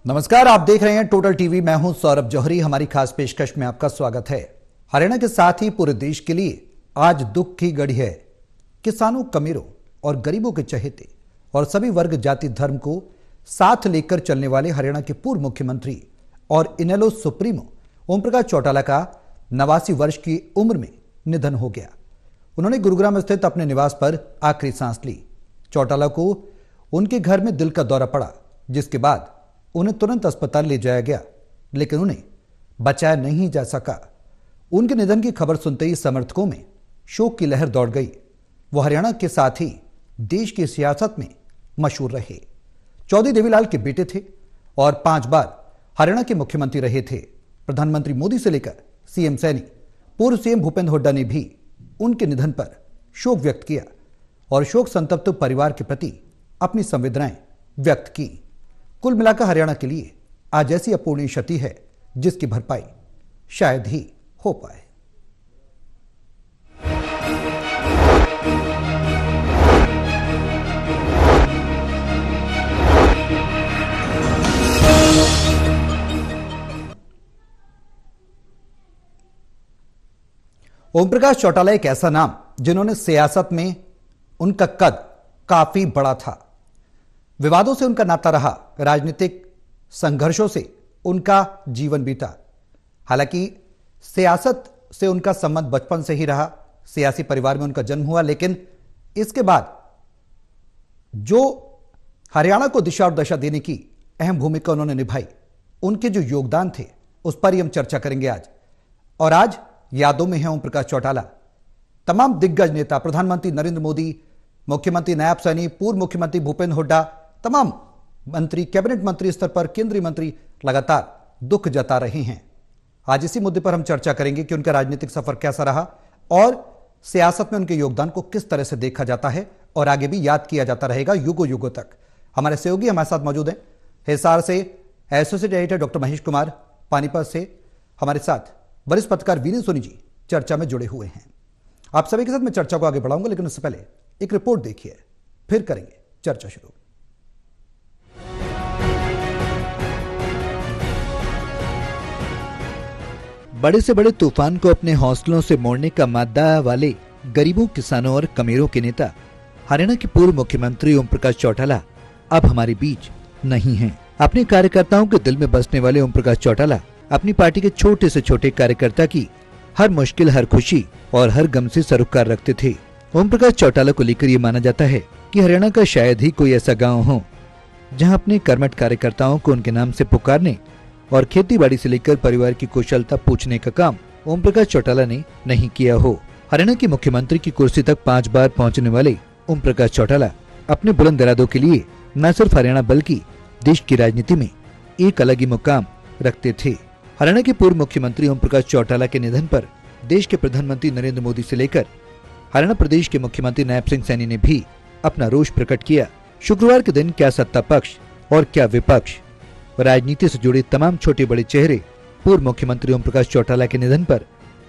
नमस्कार, आप देख रहे हैं टोटल टीवी। मैं हूं सौरभ जौहरी। हमारी खास पेशकश में आपका स्वागत है। हरियाणा के साथ ही पूरे देश के लिए आज दुख की घड़ी है। किसानों, कमीरों और गरीबों के चहेते और सभी वर्ग, जाति, धर्म को साथ लेकर चलने वाले हरियाणा के पूर्व मुख्यमंत्री और इनेलो सुप्रीमो ओम प्रकाश चौटाला का 89 वर्ष की उम्र में निधन हो गया। उन्होंने गुरुग्राम स्थित अपने निवास पर आखिरी सांस ली। चौटाला को उनके घर में दिल का दौरा पड़ा, जिसके बाद उन्हें तुरंत अस्पताल ले जाया गया, लेकिन उन्हें बचाया नहीं जा सका। उनके निधन की खबर सुनते ही समर्थकों में शोक की लहर दौड़ गई। वो हरियाणा के साथ ही देश की सियासत में मशहूर रहे। चौधरी देवीलाल के बेटे थे और 5 बार हरियाणा के मुख्यमंत्री रहे थे। प्रधानमंत्री मोदी से लेकर सीएम सैनी, पूर्व सीएम भूपेंद्र हुड्डा ने भी उनके निधन पर शोक व्यक्त किया और शोक संतप्त परिवार के प्रति अपनी संवेदनाएं व्यक्त की। कुल मिलाकर हरियाणा के लिए आज ऐसी अपूर्णीय क्षति है जिसकी भरपाई शायद ही हो पाए। ओम प्रकाश चौटाला एक ऐसा नाम जिन्होंने सियासत में उनका कद काफी बड़ा था। विवादों से उनका नाता रहा, राजनीतिक संघर्षों से उनका जीवन बीता। हालांकि सियासत से उनका संबंध बचपन से ही रहा, सियासी परिवार में उनका जन्म हुआ, लेकिन इसके बाद जो हरियाणा को दिशा और दशा देने की अहम भूमिका उन्होंने निभाई, उनके जो योगदान थे उस पर ही हम चर्चा करेंगे आज। और आज यादों में है ओम प्रकाश चौटाला। तमाम दिग्गज नेता, प्रधानमंत्री नरेंद्र मोदी, मुख्यमंत्री नायब सैनी, पूर्व मुख्यमंत्री भूपेंद्र हुड्डा, तमाम मंत्री, कैबिनेट मंत्री स्तर पर केंद्रीय मंत्री लगातार दुख जता रहे हैं। आज इसी मुद्दे पर हम चर्चा करेंगे कि उनका राजनीतिक सफर कैसा रहा और सियासत में उनके योगदान को किस तरह से देखा जाता है और आगे भी याद किया जाता रहेगा युगों युगों तक। हमारे सहयोगी हमारे साथ मौजूद हैं। हिसार से associate editor doctor Mahesh Kumar, Panipat से हमारे साथ वरिष्ठ पत्रकार वीरेंद्र सोनी जी चर्चा में जुड़े हुए हैं। आप सभी के साथ मैं चर्चा को आगे बढ़ाऊंगा, लेकिन उससे पहले एक रिपोर्ट देखिए, फिर करेंगे चर्चा शुरू। बड़े से बड़े तूफान को अपने हौसलों से मोड़ने का मादा वाले गरीबों, किसानों और कमीरों के नेता हरियाणा के पूर्व मुख्यमंत्री ओम प्रकाश चौटाला अब हमारे बीच नहीं हैं। अपने कार्यकर्ताओं के दिल में बसने वाले ओम प्रकाश चौटाला अपनी पार्टी के छोटे से छोटे कार्यकर्ता की हर मुश्किल, हर खुशी और हर गम से सरोकार रखते थे। ओम प्रकाश चौटाला को लेकर ये माना जाता है कि हरियाणा का शायद ही कोई ऐसा गांव हो जहां अपने कर्मठ कार्यकर्ताओं को उनके नाम से पुकारने और खेतीबाड़ी से लेकर परिवार की कुशलता पूछने का काम ओम प्रकाश चौटाला ने नहीं किया हो। हरियाणा के मुख्यमंत्री की कुर्सी तक 5 बार पहुंचने वाले ओम प्रकाश चौटाला अपने बुलंद इरादों के लिए न सिर्फ हरियाणा बल्कि देश की राजनीति में एक अलग ही मुकाम रखते थे। हरियाणा के पूर्व मुख्यमंत्री ओम प्रकाश चौटाला के निधन पर देश के प्रधानमंत्री नरेंद्र मोदी से लेकर हरियाणा प्रदेश के मुख्यमंत्री नायब सिंह सैनी ने भी अपना रोष प्रकट किया। शुक्रवार के दिन क्या सत्ता पक्ष और क्या विपक्ष, राजनीति से जुड़े तमाम छोटे बड़े चेहरे पूर्व मुख्यमंत्री ओम प्रकाश चौटाला के निधन पर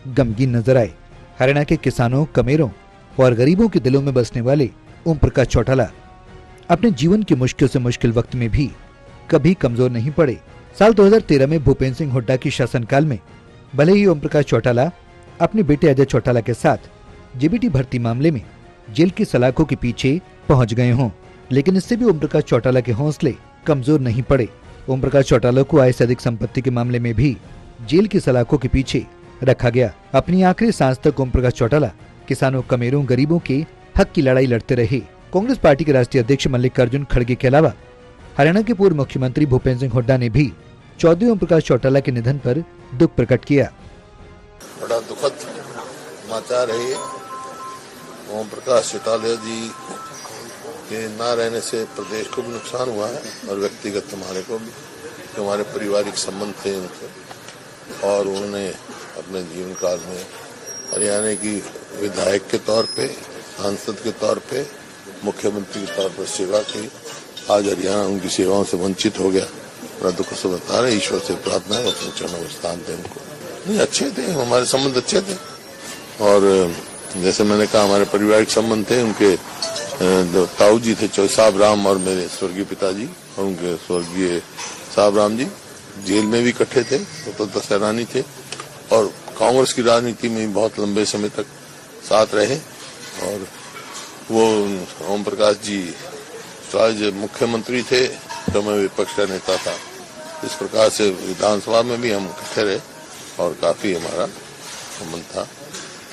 गमगीन नजर आए। हरियाणा के किसानों, कमीरों और गरीबों के दिलों में बसने वाले ओम प्रकाश चौटाला अपने जीवन के मुश्किल से मुश्किल वक्त में भी कभी कमजोर नहीं पड़े। साल 2013 में भूपेंद्र सिंह हुड्डा की शासनकाल में भले ही ओम प्रकाश चौटाला अपने बेटे अजय चौटाला के साथ जेबीटी भर्ती मामले में जेल की सलाखों के पीछे पहुंच गए हों, लेकिन इससे भी ओम प्रकाश चौटाला के हौसले कमजोर नहीं पड़े। ओम प्रकाश चौटाला को आय से अधिक संपत्ति के मामले में भी जेल की सलाखों के पीछे रखा गया। अपनी आखिरी सांस तक ओम प्रकाश चौटाला किसानों, कमीरों, गरीबों के हक की लड़ाई लड़ते रहे। कांग्रेस पार्टी के राष्ट्रीय अध्यक्ष मल्लिकार्जुन खड़गे के अलावा हरियाणा के पूर्व मुख्यमंत्री भूपेंद्र सिंह हुड्डा ने भी चौधरी ओम प्रकाश चौटाला के निधन पर दुख प्रकट किया। बड़ा दुखद समाचार है। ओम प्रकाश चौटाला जी के ना रहने से प्रदेश को भी नुकसान हुआ है और व्यक्तिगत हमारे को भी, जो हमारे पारिवारिक संबंध थे उनसे, और उन्होंने अपने जीवन काल में हरियाणा की विधायक के तौर पे, सांसद के तौर पे, मुख्यमंत्री के तौर पर सेवा की। आज हरियाणा उनकी सेवाओं से वंचित हो गया। बड़ा दुख से बता रहे, ईश्वर से प्रार्थना है अपने चरणों में स्थान दे उनको। नहीं, अच्छे थे, हमारे संबंध अच्छे थे और जैसे मैंने कहा हमारे पारिवारिक संबंध थे। उनके ताऊ जी थे चौसाब राम और मेरे स्वर्गीय पिताजी, और उनके स्वर्गीय साहब राम जी जेल में भी इकट्ठे थे, स्वतंत्रता सेनानी थे और कांग्रेस की राजनीति में भी बहुत लंबे समय तक साथ रहे। और वो ओम प्रकाश जी आज मुख्यमंत्री थे तो मैं विपक्ष का नेता था। इस प्रकार से विधानसभा में भी हम इकट्ठे रहे और काफी हमारा संबंध था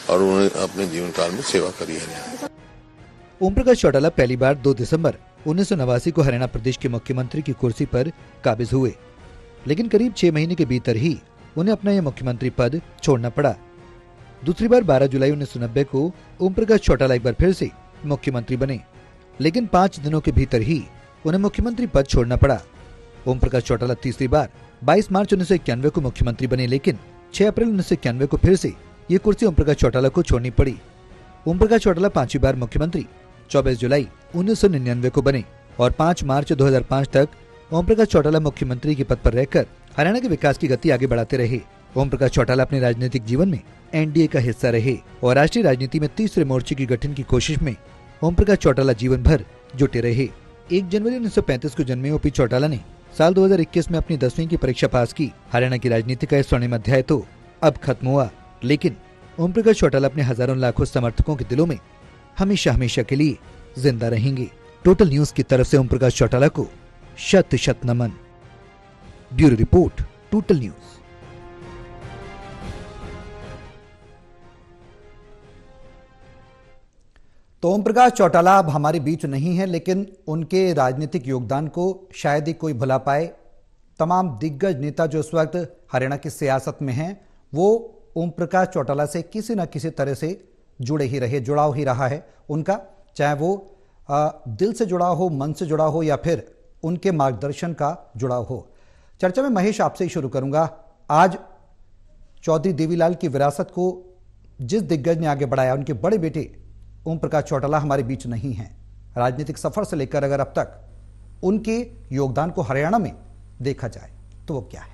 और उन्होंने अपने जीवन काल में सेवा करी है। ओम प्रकाश चौटाला पहली बार 2 दिसंबर 1989 को हरियाणा प्रदेश के मुख्यमंत्री की कुर्सी पर काबिज हुए, लेकिन करीब 6 महीने के भीतर ही उन्हें अपना यह मुख्यमंत्री पद छोड़ना पड़ा। दूसरी बार 12 जुलाई 1990 को ओम प्रकाश चौटाला एक बार फिर से मुख्यमंत्री बने, लेकिन 5 दिनों के भीतर ही उन्हें मुख्यमंत्री पद छोड़ना पड़ा। ओम प्रकाश चौटाला तीसरी बार 22 मार्च 1991 को मुख्यमंत्री बने, लेकिन 6 अप्रैल 1991 को फिर से ये कुर्सी ओम प्रकाश चौटाला को छोड़नी पड़ी। ओम प्रकाश चौटाला 5वीं बार मुख्यमंत्री 24 जुलाई 1999 को बने और 5 मार्च 2005 तक ओम प्रकाश चौटाला मुख्यमंत्री के पद पर रहकर हरियाणा के विकास की गति आगे बढ़ाते रहे। ओम प्रकाश चौटाला अपने राजनीतिक जीवन में एनडीए का हिस्सा रहे और राष्ट्रीय राजनीति में तीसरे मोर्चे की गठन की कोशिश में ओम प्रकाश चौटाला जीवन भर जुटे रहे। 1 जनवरी 1935 को जन्मे ओपी चौटाला ने साल 2021 में अपनी 10वीं की परीक्षा पास की। हरियाणा की राजनीति का स्वर्णिम अध्याय तो अब खत्म हुआ, लेकिन ओम प्रकाश चौटाला अपने हजारों लाखों समर्थकों के दिलों में हमेशा हमेशा के लिए जिंदा रहेंगे। टोटल न्यूज की तरफ से ओम प्रकाश चौटाला को शत शत नमन। Bureau report, total news. तो ओम प्रकाश चौटाला अब हमारे बीच नहीं है, लेकिन उनके राजनीतिक योगदान को शायद ही कोई भुला पाए। तमाम दिग्गज नेता जो इस वक्त हरियाणा की सियासत में हैं, वो ओम प्रकाश चौटाला से किसी न किसी तरह से जुड़े ही रहे, जुड़ाव ही रहा है उनका, चाहे वो दिल से जुड़ा हो, मन से जुड़ा हो या फिर उनके मार्गदर्शन का जुड़ाव हो। चर्चा में महेश आपसे ही शुरू करूंगा। आज चौधरी देवीलाल की विरासत को जिस दिग्गज ने आगे बढ़ाया, उनके बड़े बेटे ओम प्रकाश चौटाला हमारे बीच नहीं हैं। राजनीतिक सफर से लेकर अगर अब तक उनके योगदान को हरियाणा में देखा जाए तो वो क्या है?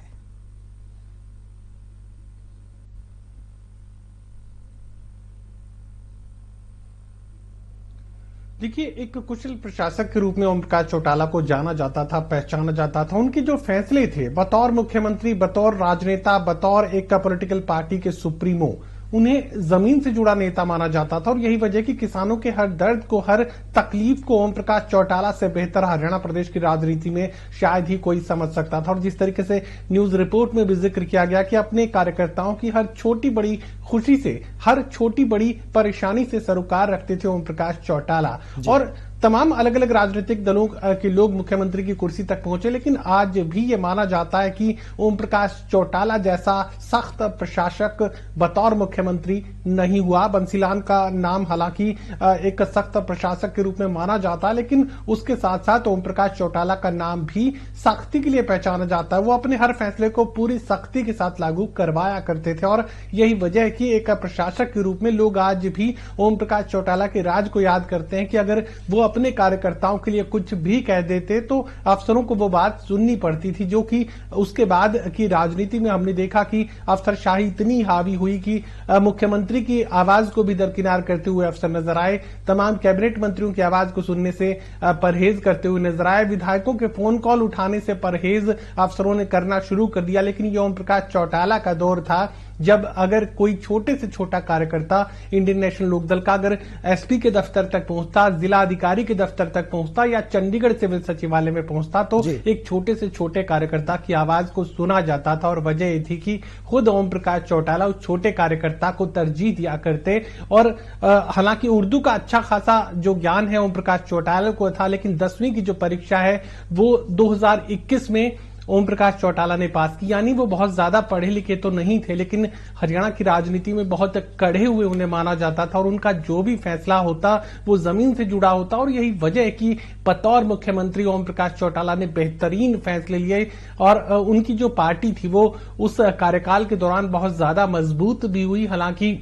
देखिए, एक कुशल प्रशासक के रूप में ओम प्रकाश चौटाला को जाना जाता था, पहचाना जाता था। उनके जो फैसले थे बतौर मुख्यमंत्री, बतौर राजनेता, बतौर एक पॉलिटिकल पार्टी के सुप्रीमो, उन्हें जमीन से जुड़ा नेता माना जाता था और यही वजह कि किसानों के हर दर्द को, हर तकलीफ को ओम प्रकाश चौटाला से बेहतर हरियाणा प्रदेश की राजनीति में शायद ही कोई समझ सकता था। और जिस तरीके से न्यूज रिपोर्ट में भी जिक्र किया गया कि अपने कार्यकर्ताओं की हर छोटी बड़ी खुशी से, हर छोटी बड़ी परेशानी से सरोकार रखते थे ओम प्रकाश चौटाला। और तमाम अलग अलग राजनीतिक दलों के लोग मुख्यमंत्री की कुर्सी तक पहुंचे, लेकिन आज भी ये माना जाता है कि ओम प्रकाश चौटाला जैसा सख्त प्रशासक बतौर मुख्यमंत्री नहीं हुआ। बंसीलाल का नाम हालांकि एक सख्त प्रशासक के रूप में माना जाता है, लेकिन उसके साथ साथ ओम प्रकाश चौटाला का नाम भी सख्ती के लिए पहचाना जाता है। वो अपने हर फैसले को पूरी सख्ती के साथ लागू करवाया करते थे और यही वजह है कि एक प्रशासक के रूप में लोग आज भी ओम प्रकाश चौटाला के राज को याद करते हैं कि अगर वो अपने कार्यकर्ताओं के लिए कुछ भी कह देते तो अफसरों को वो बात सुननी पड़ती थी, जो कि उसके बाद की राजनीति में हमने देखा कि अफसरशाही इतनी हावी हुई कि मुख्यमंत्री की आवाज को भी दरकिनार करते हुए अफसर नजर आए, तमाम कैबिनेट मंत्रियों की आवाज को सुनने से परहेज करते हुए नजर आए, विधायकों के फोन कॉल उठाने से परहेज अफसरों ने करना शुरू कर दिया। लेकिन ये ओम प्रकाश चौटाला का दौर था जब अगर कोई छोटे से छोटा कार्यकर्ता इंडियन नेशनल लोकदल का अगर एसपी के दफ्तर तक पहुंचता, जिला अधिकारी के दफ्तर तक पहुंचता या चंडीगढ़ सिविल सचिवालय में पहुंचता तो एक छोटे से छोटे कार्यकर्ता की आवाज को सुना जाता था। और वजह ये थी कि खुद ओम प्रकाश चौटाला उस छोटे कार्यकर्ता को तरजीह दिया करते। और हालांकि उर्दू का अच्छा खासा जो ज्ञान है ओम प्रकाश चौटाला को था, लेकिन 10वीं की जो परीक्षा है वो 2021 में ओम प्रकाश चौटाला ने पास की। यानी वो बहुत ज्यादा पढ़े लिखे तो नहीं थे, लेकिन हरियाणा की राजनीति में बहुत कड़े हुए उन्हें माना जाता था और उनका जो भी फैसला होता वो जमीन से जुड़ा होता। और यही वजह है कि बतौर मुख्यमंत्री ओम प्रकाश चौटाला ने बेहतरीन फैसले लिए और उनकी जो पार्टी थी वो उस कार्यकाल के दौरान बहुत ज्यादा मजबूत भी हुई। हालांकि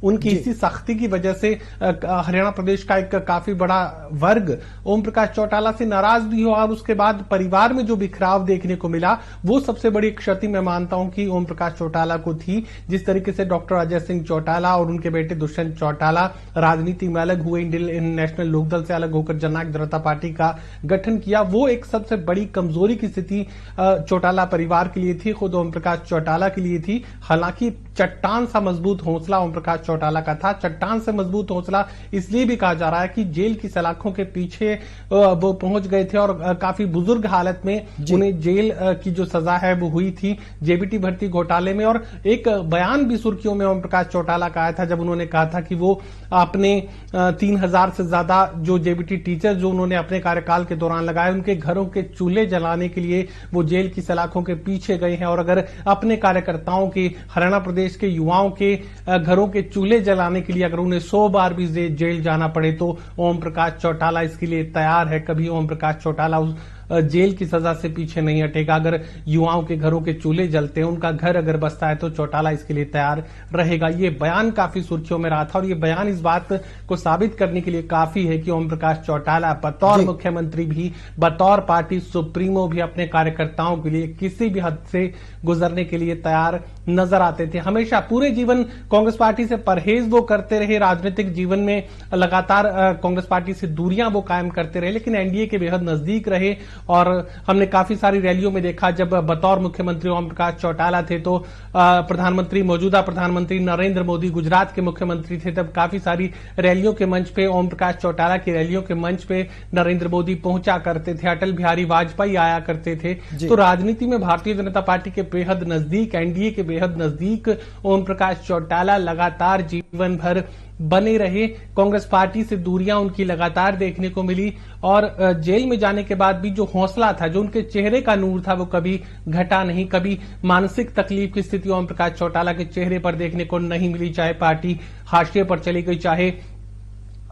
उनकी इसी सख्ती की वजह से हरियाणा प्रदेश का एक काफी बड़ा वर्ग ओम प्रकाश चौटाला से नाराज भी हुआ और उसके बाद परिवार में जो बिखराव देखने को मिला वो सबसे बड़ी क्षति मैं मानता हूं कि ओम प्रकाश चौटाला को थी। जिस तरीके से डॉक्टर अजय सिंह चौटाला और उनके बेटे दुष्यंत चौटाला राजनीति में अलग हुए, इंडियन नेशनल लोकदल से अलग होकर जननायक जनता पार्टी का गठन किया, वो एक सबसे बड़ी कमजोरी की स्थिति चौटाला परिवार के लिए थी, खुद ओम प्रकाश चौटाला के लिए थी। हालांकि चट्टान सा मजबूत हौसला ओम प्रकाश चौटाला का था। चट्टान से मजबूत हौसला इसलिए भी कहा जा रहा है कि जेल की सलाखों के पीछे वो पहुंच गए थे और काफी बुजुर्ग हालत में उन्हें जेल की जो सजा है वो हुई थी जेबीटी भर्ती घोटाले में। और एक बयान भी सुर्खियों में ओम प्रकाश चौटाला का आया था जब उन्होंने कहा था कि वो अपने 3000 से ज्यादा जो जेबीटी टीचर जो उन्होंने अपने कार्यकाल के दौरान लगाए उनके घरों के चूल्हे जलाने के लिए वो जेल की सलाखों के पीछे गए हैं। और अगर अपने कार्यकर्ताओं के, हरियाणा प्रदेश के युवाओं के घरों के चूल्हे जलाने के लिए अगर उन्हें 100 बार भी जेल जाना पड़े तो ओम प्रकाश चौटाला इसके लिए तैयार है। कभी ओम प्रकाश चौटाला उस जेल की सजा से पीछे नहीं हटेगा। अगर युवाओं के घरों के चूल्हे जलते हैं, उनका घर अगर बसता है तो चौटाला इसके लिए तैयार रहेगा। ये बयान काफी सुर्खियों में रहा था और ये बयान इस बात को साबित करने के लिए काफी है कि ओम प्रकाश चौटाला बतौर मुख्यमंत्री भी, बतौर पार्टी सुप्रीमो भी अपने कार्यकर्ताओं के लिए किसी भी हद से गुजरने के लिए तैयार नजर आते थे। हमेशा पूरे जीवन कांग्रेस पार्टी से परहेज वो करते रहे, राजनीतिक जीवन में लगातार कांग्रेस पार्टी से दूरियां वो कायम करते रहे, लेकिन एनडीए के बेहद नजदीक रहे। और हमने काफी सारी रैलियों में देखा जब बतौर मुख्यमंत्री ओम प्रकाश चौटाला थे तो मौजूदा प्रधानमंत्री नरेंद्र मोदी गुजरात के मुख्यमंत्री थे, तब काफी सारी रैलियों के मंच पे ओम प्रकाश चौटाला की रैलियों के मंच पे नरेंद्र मोदी पहुंचा करते थे, अटल बिहारी वाजपेयी आया करते थे। तो राजनीति में भारतीय जनता पार्टी के बेहद नजदीक, एनडीए के बेहद नजदीक ओम प्रकाश चौटाला लगातार जीवन भर बने रहे। कांग्रेस पार्टी से दूरियां उनकी लगातार देखने को मिली और जेल में जाने के बाद भी जो हौसला था, जो उनके चेहरे का नूर था, वो कभी घटा नहीं। कभी मानसिक तकलीफ की स्थिति ओम प्रकाश चौटाला के चेहरे पर देखने को नहीं मिली, चाहे पार्टी हाशिए पर चली गई, चाहे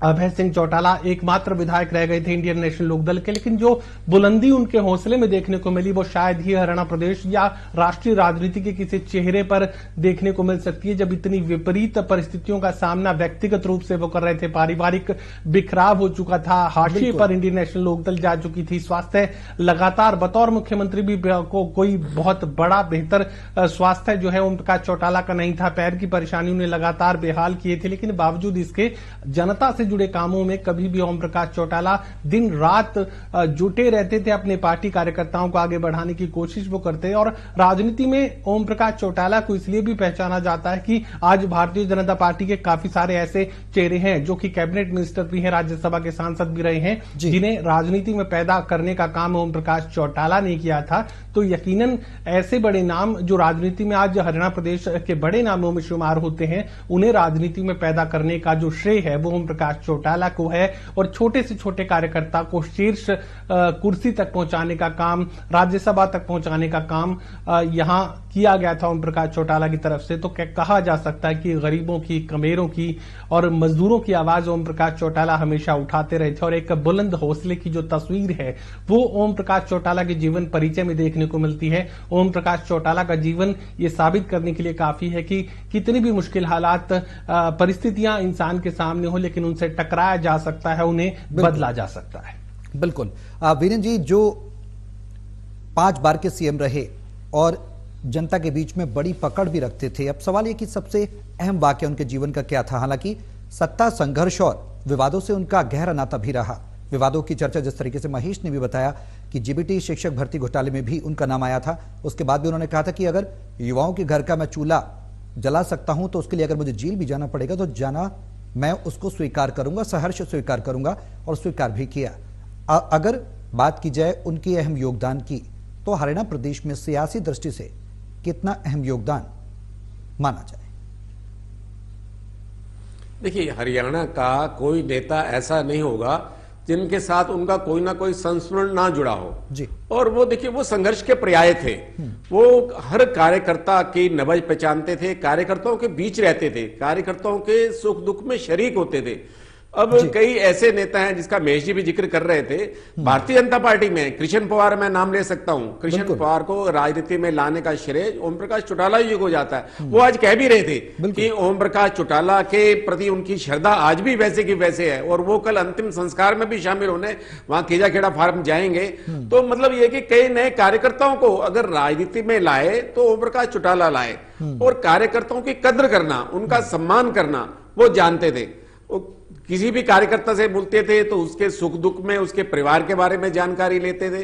अभय सिंह चौटाला एकमात्र विधायक रह गए थे इंडियन नेशनल लोकदल के, लेकिन जो बुलंदी उनके हौसले में देखने को मिली वो शायद ही हरियाणा प्रदेश या राष्ट्रीय राजनीति के किसी चेहरे पर देखने को मिल सकती है। जब इतनी विपरीत परिस्थितियों का सामना व्यक्तिगत रूप से वो कर रहे थे, पारिवारिक बिखराव हो चुका था, हाशिए पर इंडियन नेशनल लोकदल जा चुकी थी, स्वास्थ्य लगातार बतौर मुख्यमंत्री भी कोई बहुत बड़ा बेहतर स्वास्थ्य जो है ओम प्रकाश चौटाला का नहीं था, पैर की परेशानी उन्हें लगातार बेहाल किए थे, लेकिन बावजूद इसके जनता से जुड़े कामों में कभी भी ओम प्रकाश चौटाला दिन रात जुटे रहते थे, अपने पार्टी कार्यकर्ताओं को आगे बढ़ाने की कोशिश वो करते हैं। और राजनीति में ओम प्रकाश चौटाला को इसलिए भी पहचाना जाता है कि आज भारतीय जनता पार्टी के काफी सारे ऐसे चेहरे हैं जो कि कैबिनेट मिनिस्टर भी हैं, राज्यसभा के सांसद भी रहे हैं, जिन्हें राजनीति में पैदा करने का काम ओम प्रकाश चौटाला ने किया था। तो यकीनन ऐसे बड़े नाम जो राजनीति में आज हरियाणा प्रदेश के बड़े नामों में शुमार होते हैं, उन्हें राजनीति में पैदा करने का जो श्रेय है वो ओम प्रकाश चौटाला को है। और छोटे से छोटे कार्यकर्ता को शीर्ष कुर्सी तक पहुंचाने का काम, राज्यसभा तक पहुंचाने का काम यहां किया गया था ओम प्रकाश चौटाला की तरफ से। तो क्या कहा जा सकता है कि गरीबों की, कमेरों की और मजदूरों की आवाज ओम प्रकाश चौटाला हमेशा उठाते रहे थे। और एक बुलंद हौसले की जो तस्वीर है वो ओम प्रकाश चौटाला के जीवन परिचय में देखने को मिलती है। ओम प्रकाश चौटाला का जीवन ये साबित करने के लिए काफी है कि कितनी भी मुश्किल हालात, परिस्थितियां इंसान के सामने हो, लेकिन उनसे टकराया जा सकता है, उन्हें बदला जा सकता है। बिल्कुल। वीरेंद्र जी, जो 5 बार के सीएम रहे और जनता के बीच में बड़ी पकड़ भी रखते थे, अब सवाल ये कि सबसे अहम वाकया उनके जीवन का क्या था? हालांकि सत्ता संघर्ष और विवादों से उनका गहरा नाता भी रहा। विवादों की चर्चा जिस तरीके से महेश ने भी बताया कि जेबीटी शिक्षक भर्ती घोटाले में भी उनका नाम आया था, उसके बाद भी उन्होंने कहा था कि अगर युवाओं के घर का मैं चूल्हा जला सकता हूं तो उसके लिए अगर मुझे जेल भी जाना पड़ेगा तो जाना, मैं उसको स्वीकार करूंगा, सहर्ष स्वीकार करूंगा, और स्वीकार भी किया। अगर बात की जाए उनके अहम योगदान की, तो हरियाणा प्रदेश में सियासी दृष्टि से कितना अहम योगदान माना जाए? देखिए, हरियाणा का कोई नेता ऐसा नहीं होगा जिनके साथ उनका कोई ना कोई संस्मरण ना जुड़ा हो जी। और वो देखिए, वो संघर्ष के पर्याय थे, वो हर कार्यकर्ता की नब्ज पहचानते थे, कार्यकर्ताओं के बीच रहते थे, कार्यकर्ताओं के सुख दुख में शरीक होते थे। अब कई ऐसे नेता हैं जिसका महेश जी भी जिक्र कर रहे थे, भारतीय जनता पार्टी में कृष्ण पवार मैं नाम ले सकता हूं। कृष्ण पवार को राजनीति में लाने का श्रेय ओम प्रकाश चौटाला जी को जाता है। वो आज कह भी रहे थे कि ओम प्रकाश चौटाला के प्रति उनकी श्रद्धा आज भी वैसे की वैसे है और वो कल अंतिम संस्कार में भी शामिल होने वहां केजाखेड़ा फार्म जाएंगे। तो मतलब ये कि कई नए कार्यकर्ताओं को अगर राजनीति में लाए तो ओम प्रकाश चौटाला लाए और कार्यकर्ताओं की कद्र करना, उनका सम्मान करना वो जानते थे। किसी भी कार्यकर्ता से मिलते थे तो उसके सुख दुख में उसके परिवार के बारे में जानकारी लेते थे।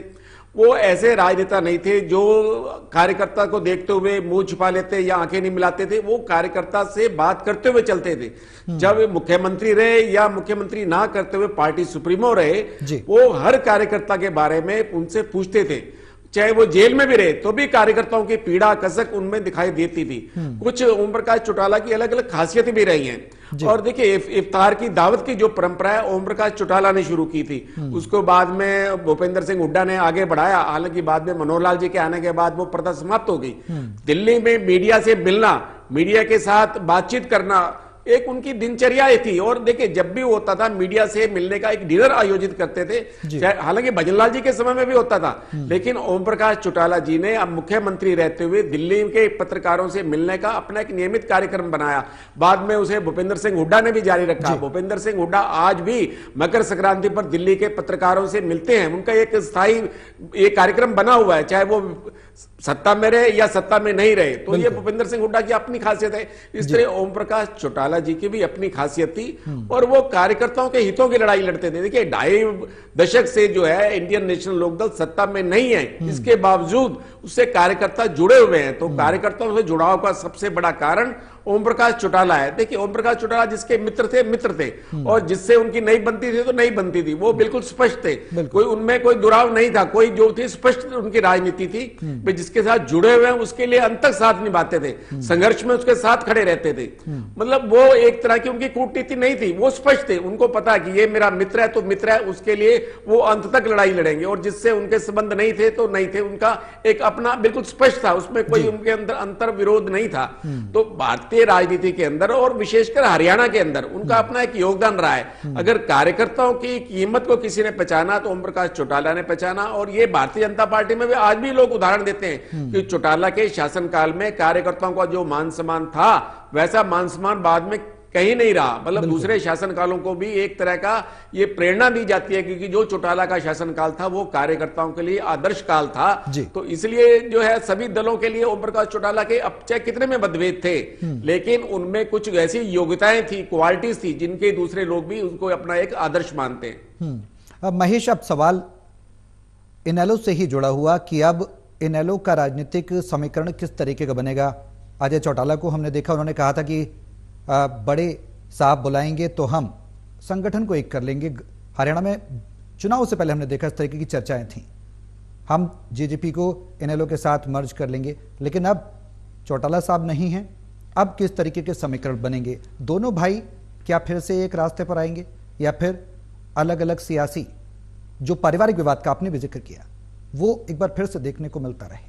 वो ऐसे राजनेता नहीं थे जो कार्यकर्ता को देखते हुए मुंह छुपा लेते या आंखें नहीं मिलाते थे। वो कार्यकर्ता से बात करते हुए चलते थे। जब मुख्यमंत्री रहे या मुख्यमंत्री ना करते हुए पार्टी सुप्रीमो रहे, वो हर कार्यकर्ता के बारे में उनसे पूछते थे। चाहे वो जेल में भी रहे तो भी कार्यकर्ताओं की पीड़ा कसक उनमें दिखाई देती थी। कुछ ओम प्रकाश चौटाला की अलग अलग खासियतें भी रही हैं। और देखिए इफ्तार की दावत की जो परंपरा है ओम प्रकाश चौटाला ने शुरू की थी, उसको बाद में भूपेंद्र सिंह हुड्डा ने आगे बढ़ाया। हालांकि बाद में मनोहर लाल जी के आने के बाद वो प्रथा समाप्त हो गई। दिल्ली में मीडिया से मिलना, मीडिया के साथ बातचीत करना एक उनकी दिनचर्या थी। और देखिए जब भी होता था मीडिया से मिलने का एक डिनर आयोजित करते थे। हालांकि भजनलाल जी के समय में भी होता था, लेकिन ओम प्रकाश चौटाला जी ने अब मुख्यमंत्री रहते हुए दिल्ली के पत्रकारों से मिलने का अपना एक नियमित कार्यक्रम बनाया। बाद में उसे भूपेंद्र सिंह हुड्डा ने भी जारी रखा। भूपेंद्र सिंह हुड्डा आज भी मकर संक्रांति पर दिल्ली के पत्रकारों से मिलते हैं। उनका एक स्थायी एक कार्यक्रम बना हुआ है, चाहे वो सत्ता में रहे या सत्ता में नहीं रहे। तो ये भूपेंद्र सिंह हुड्डा की अपनी खासियत है। इस तरह ओम प्रकाश चौटाला जी की भी अपनी खासियत थी और वो कार्यकर्ताओं के हितों की लड़ाई लड़ते थे। देखिए 2.5 दशक से जो है इंडियन नेशनल लोकदल सत्ता में नहीं है, इसके बावजूद उससे कार्यकर्ता जुड़े हुए हैं। तो कार्यकर्ताओं से जुड़ाव का सबसे बड़ा कारण ओम प्रकाश चौटाला है। देखिए ओम प्रकाश चौटाला जिसके मित्र थे और जिससे उनकी नहीं बनती थी तो नहीं बनती थी, वो बिल्कुल स्पष्ट थे। कोई उनमें कोई दुराव नहीं था। कोई जो थी स्पष्ट उनकी राजनीति थी। जिसके साथ जुड़े हुए हैं उसके लिए अंत तक साथ निभाते थे, संघर्ष में उसके साथ खड़े रहते थे। मतलब वो एक तरह की उनकी कूटनीति नहीं थी, वो स्पष्ट थे। उनको पता कि ये मेरा मित्र है तो मित्र है, उसके लिए वो अंत तक लड़ाई लड़ेंगे। और जिससे उनके संबंध नहीं थे तो नहीं थे। उनका एक अपना बिल्कुल स्पष्ट था, उसमें कोई उनके अंदर अंतर विरोध नहीं था। तो भारतीय राजनीति के अंदर और विशेषकर हरियाणा के अंदर उनका अपना एक योगदान रहा है। अगर कार्यकर्ताओं की कीमत को किसी ने पहचाना तो ओम प्रकाश चौटाला ने पहचाना। और ये भारतीय जनता पार्टी में भी आज भी लोग उदाहरण देते हैं कि चौटाला के शासनकाल में कार्यकर्ताओं का जो मान सम्मान था वैसा मान सम्मान बाद में कहीं नहीं रहा। मतलब दूसरे शासनकालों को भी एक तरह का ये प्रेरणा दी जाती है क्योंकि जो चौटाला का शासनकाल था वो कार्यकर्ताओं के लिए आदर्श काल था। तो इसलिए जो है सभी दलों के लिए ओम प्रकाश चौटाला के अब चाहे कितने में मतभेद थे, लेकिन उनमें कुछ ऐसी योग्यताएं थी, क्वालिटीज थी जिनके दूसरे लोग भी उनको अपना एक आदर्श मानते हैं। अब महेश, अब सवाल इनेलो से ही जुड़ा हुआ कि अब इनेलो का राजनीतिक समीकरण किस तरीके का बनेगा। अजय चौटाला को हमने देखा, उन्होंने कहा था कि बड़े साहब बुलाएंगे तो हम संगठन को एक कर लेंगे। हरियाणा में चुनाव से पहले हमने देखा इस तरीके की चर्चाएं थी, हम जेजेपी को इनेलो के साथ मर्ज कर लेंगे। लेकिन अब चौटाला साहब नहीं हैं, अब किस तरीके के समीकरण बनेंगे? दोनों भाई क्या फिर से एक रास्ते पर आएंगे या फिर अलग अलग सियासी जो पारिवारिक विवाद का आपने भी जिक्र किया वो एक बार फिर से देखने को मिलता रहेगा?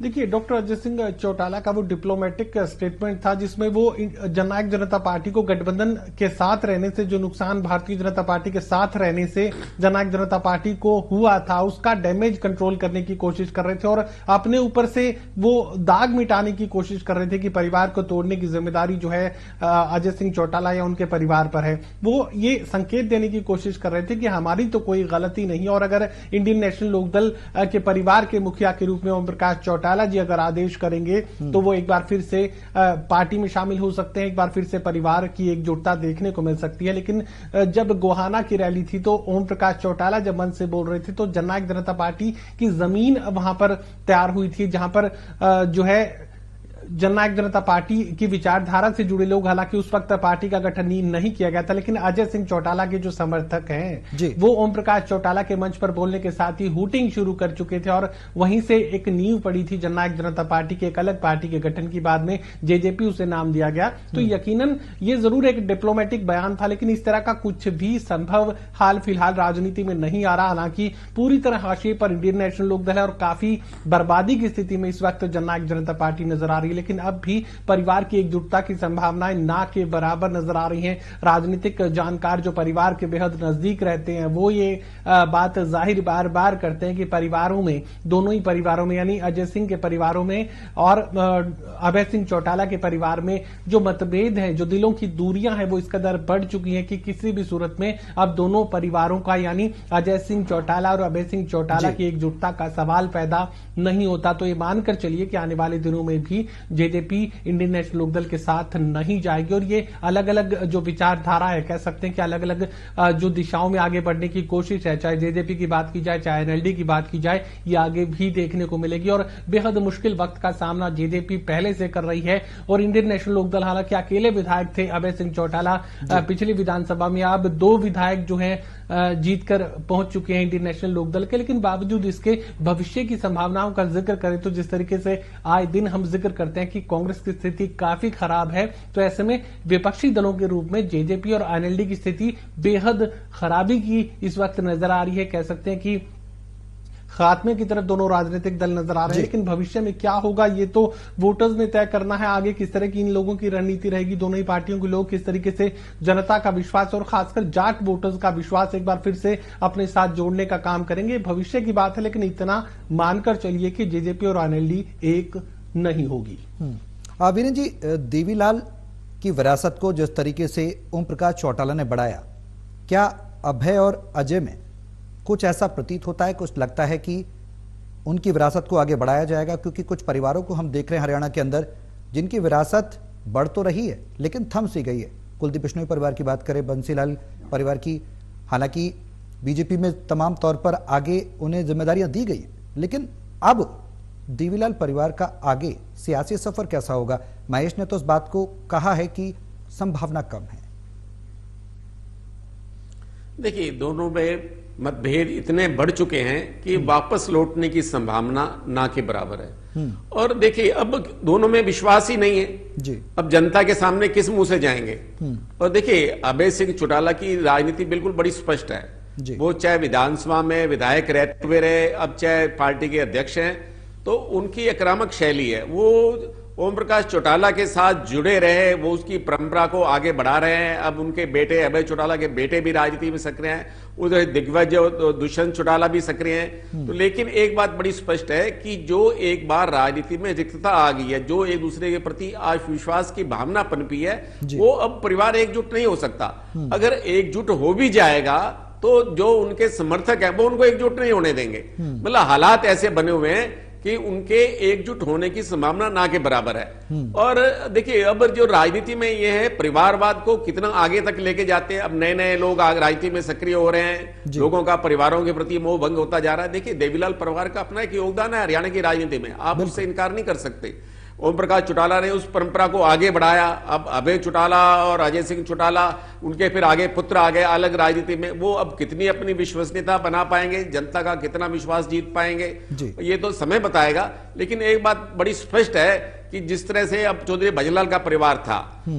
देखिए डॉक्टर अजय सिंह चौटाला का वो डिप्लोमेटिक स्टेटमेंट था जिसमें वो जननायक जनता पार्टी को गठबंधन के साथ रहने से जो नुकसान भारतीय जनता पार्टी के साथ रहने से जननायक जनता पार्टी को हुआ था उसका डैमेज कंट्रोल करने की कोशिश कर रहे थे और अपने ऊपर से वो दाग मिटाने की कोशिश कर रहे थे कि परिवार को तोड़ने की जिम्मेदारी जो है अजय सिंह चौटाला या उनके परिवार पर है। वो ये संकेत देने की कोशिश कर रहे थे कि हमारी तो कोई गलती नहीं और अगर इंडियन नेशनल लोकदल के परिवार के मुखिया के रूप में ओम प्रकाश चौटाला जी अगर आदेश करेंगे तो वो एक बार फिर से पार्टी में शामिल हो सकते हैं, एक बार फिर से परिवार की एकजुटता देखने को मिल सकती है। लेकिन जब गोहाना की रैली थी तो ओम प्रकाश चौटाला जब मंच से बोल रहे थे तो जननायक जनता पार्टी की जमीन वहां पर तैयार हुई थी जहां पर जो है जननायक जनता पार्टी की विचारधारा से जुड़े लोग, हालांकि उस वक्त पार्टी का गठन नहीं किया गया था, लेकिन अजय सिंह चौटाला के जो समर्थक हैं वो ओम प्रकाश चौटाला के मंच पर बोलने के साथ ही हूटिंग शुरू कर चुके थे और वहीं से एक नींव पड़ी थी जननायक जनता पार्टी के एक अलग पार्टी के गठन की। बाद में जेजेपी उसे नाम दिया गया। तो यकीनन ये जरूर एक डिप्लोमेटिक बयान था, लेकिन इस तरह का कुछ भी संभव हाल फिलहाल राजनीति में नहीं आ रहा। हालांकि पूरी तरह हाशिए पर इंडियन नेशनल लोकदल है और काफी बर्बादी की स्थिति में इस वक्त जननायक जनता पार्टी नजर आ रही है, लेकिन अब भी परिवार की एकजुटता की संभावनाएं ना के बराबर नजर आ रही हैं। राजनीतिक जानकार जो परिवार के बेहद नजदीक रहते हैं वो ये बात जाहिर बार बार करते हैं कि परिवारों में, दोनों ही परिवारों में, यानी अजय सिंह के परिवारों में और अभय सिंह चौटाला के परिवार में जो मतभेद है, जो दिलों की दूरियां हैं, वो इस कदर बढ़ चुकी हैं कि किसी भी सूरत में अब दोनों परिवारों का, यानी अजय सिंह चौटाला और अभय सिंह चौटाला की एकजुटता का सवाल पैदा नहीं होता। तो ये मानकर चलिए कि आने वाले दिनों में भी जेजेपी इंडियन नेशनल लोकदल के साथ नहीं जाएगी और ये अलग अलग जो विचारधारा है, कह सकते हैं कि अलग अलग जो दिशाओं में आगे बढ़ने की कोशिश है, चाहे जेजेपी की बात की जाए, चाहे एनएलडी की बात की जाए, ये आगे भी देखने को मिलेगी। और बेहद मुश्किल वक्त का सामना जेजेपी पहले से कर रही है और इंडियन नेशनल लोकदल, हालांकि अकेले विधायक थे अभय सिंह चौटाला पिछली विधानसभा में, अब 2 विधायक जो हैं जीतकर पहुंच चुके हैं इंडियन नेशनल लोकदल के, लेकिन बावजूद इसके भविष्य की संभावनाओं का जिक्र करें तो जिस तरीके से आए दिन हम जिक्र करते हैं कि कांग्रेस की स्थिति काफी खराब है, तो ऐसे में विपक्षी दलों के रूप में जेजेपी और एनएलडी की स्थिति बेहद खराबी की इस वक्त नजर आ रही है। कह सकते हैं कि खात्मे की तरफ दोनों राजनीतिक दल नजर आ रहे हैं, लेकिन भविष्य में क्या होगा ये तो वोटर्स ने तय करना है। आगे किस तरह की इन लोगों की रणनीति रहेगी, दोनों ही पार्टियों के लोग किस तरीके से जनता का विश्वास और खासकर जाट वोटर्स का विश्वास एक बार फिर से अपने साथ जोड़ने का काम करेंगे, भविष्य की बात है। लेकिन इतना मानकर चलिए कि जेजेपी और एनएलडी एक नहीं होगी। वीरेन जी, देवीलाल की विरासत को जिस तरीके से ओम प्रकाश चौटाला ने बढ़ाया, क्या अभय और अजय में कुछ ऐसा प्रतीत होता है, कुछ लगता है कि उनकी विरासत को आगे बढ़ाया जाएगा? क्योंकि कुछ परिवारों को हम देख रहे हैं हरियाणा के अंदर जिनकी विरासत बढ़ तो रही है लेकिन थम सी गई है। कुलदीप बिश्नोई परिवार की बात करें, बंसीलाल परिवार की, हालांकि बीजेपी में तमाम तौर पर आगे उन्हें जिम्मेदारियां दी गई, लेकिन अब देवीलाल परिवार का आगे सियासी सफर कैसा होगा? महेश ने तो उस बात को कहा है कि संभावना कम है। देखिए, दोनों में मतभेद इतने बढ़ चुके हैं कि वापस लौटने की संभावना ना के बराबर है। और देखिए, अब दोनों में विश्वास ही नहीं है जी। अब जनता के सामने किस मुंह से जाएंगे? और देखिए, अभय सिंह चौटाला की राजनीति बिल्कुल बड़ी स्पष्ट है। वो चाहे विधानसभा में विधायक रहते हुए रहे, अब चाहे पार्टी के अध्यक्ष हैं, तो उनकी आक्रामक शैली है। वो ओम प्रकाश चौटाला के साथ जुड़े रहे, वो उसकी परंपरा को आगे बढ़ा रहे हैं। अब उनके बेटे, अभय चौटाला के बेटे भी राजनीति में सक्रिय हैं, उधर दिग्विजय दुष्यंत चौटाला भी सक्रिय हैं। तो लेकिन एक बात बड़ी स्पष्ट है कि जो एक बार राजनीति में रिक्तता आ गई है, जो एक दूसरे के प्रति विश्वास की भावना पनपी है, वो अब परिवार एकजुट नहीं हो सकता। अगर एकजुट हो भी जाएगा तो जो उनके समर्थक हैं वो उनको एकजुट नहीं होने देंगे। मतलब हालात ऐसे बने हुए हैं कि उनके एकजुट होने की संभावना ना के बराबर है। और देखिए, अब जो राजनीति में ये है, परिवारवाद को कितना आगे तक लेके जाते हैं। अब नए नए लोग राजनीति में सक्रिय हो रहे हैं, लोगों का परिवारों के प्रति मोह भंग होता जा रहा है। देखिए, देवीलाल परिवार का अपना एक योगदान है हरियाणा की राजनीति में, आप उससे इनकार नहीं कर सकते। ओम प्रकाश चौटाला ने उस परंपरा को आगे बढ़ाया। अब अभय चौटाला और अजय सिंह चौटाला, उनके फिर आगे पुत्र आ गए अलग राजनीति में, वो अब कितनी अपनी विश्वसनीयता बना पाएंगे, जनता का कितना विश्वास जीत पाएंगे, ये तो समय बताएगा। लेकिन एक बात बड़ी स्पष्ट है कि जिस तरह से अब चौधरी भजनलाल का परिवार था,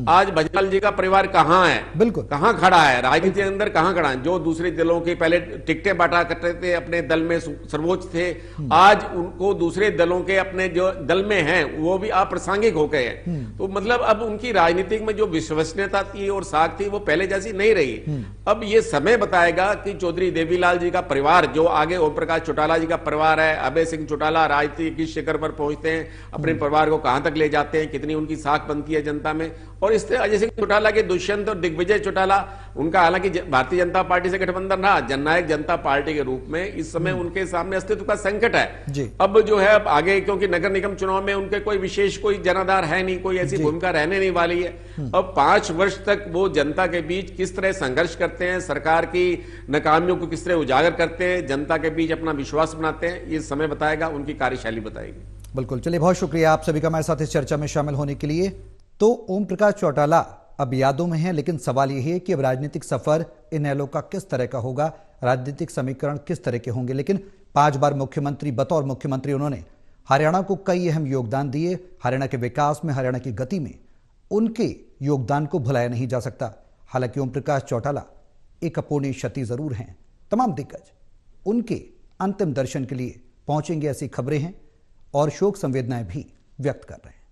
आज भजनलाल जी का परिवार कहां है, बिल्कुल कहां खड़ा है राजनीति के अंदर, कहां खड़ा है? जो दूसरे दलों के पहले टिकटें बांटा करते थे, अपने दल में सर्वोच्च थे, आज उनको दूसरे दलों के अपने जो दल में हैं वो भी अप्रासंगिक हो गए हैं। तो मतलब अब उनकी राजनीतिक में जो विश्वसनीयता थी और साख थी वो पहले जैसी नहीं रही। अब ये समय बताएगा कि चौधरी देवीलाल जी का परिवार, जो आगे ओम प्रकाश चौटाला जी का परिवार है, अभय सिंह चौटाला राजनीति की शिखर पर पहुंचते हैं, अपने परिवार को कहां तक ले जाते हैं, कितनी उनकी साख बनती है जनता में। और इस तरह अजय सिंह चौटाला के दुष्यंत और दिग्विजय चौटाला, उनका हालांकि भारतीय जनता पार्टी से गठबंधन रहा, जननायक जनता पार्टी के रूप में इस समय उनके सामने अस्तित्व का संकट है। अब जो है, अब आगे क्योंकि नगर निगम चुनाव में उनके कोई विशेष कोई जनाधार है नहीं, कोई ऐसी भूमिका रहने नहीं वाली है। अब 5 वर्ष तक वो जनता के बीच किस तरह संघर्ष करते हैं, सरकार की नाकामियों को किस तरह उजागर करते हैं, जनता के बीच अपना विश्वास बनाते हैं, ये समय बताएगा, उनकी कार्यशैली बताएगी। बिल्कुल, चलिए बहुत शुक्रिया आप सभी का हमारे साथ इस चर्चा में शामिल होने के लिए। तो ओम प्रकाश चौटाला अब यादों में हैं, लेकिन सवाल यह है कि अब राजनीतिक सफर इनेलो का किस तरह का होगा, राजनीतिक समीकरण किस तरह के होंगे। लेकिन 5 बार मुख्यमंत्री, बतौर मुख्यमंत्री उन्होंने हरियाणा को कई अहम योगदान दिए। हरियाणा के विकास में, हरियाणा की गति में उनके योगदान को भुलाया नहीं जा सकता। हालांकि ओम प्रकाश चौटाला एक अपूर्णीय क्षति जरूर हैं। तमाम दिग्गज उनके अंतिम दर्शन के लिए पहुंचेंगे, ऐसी खबरें हैं और शोक संवेदनाएं भी व्यक्त कर रहे हैं।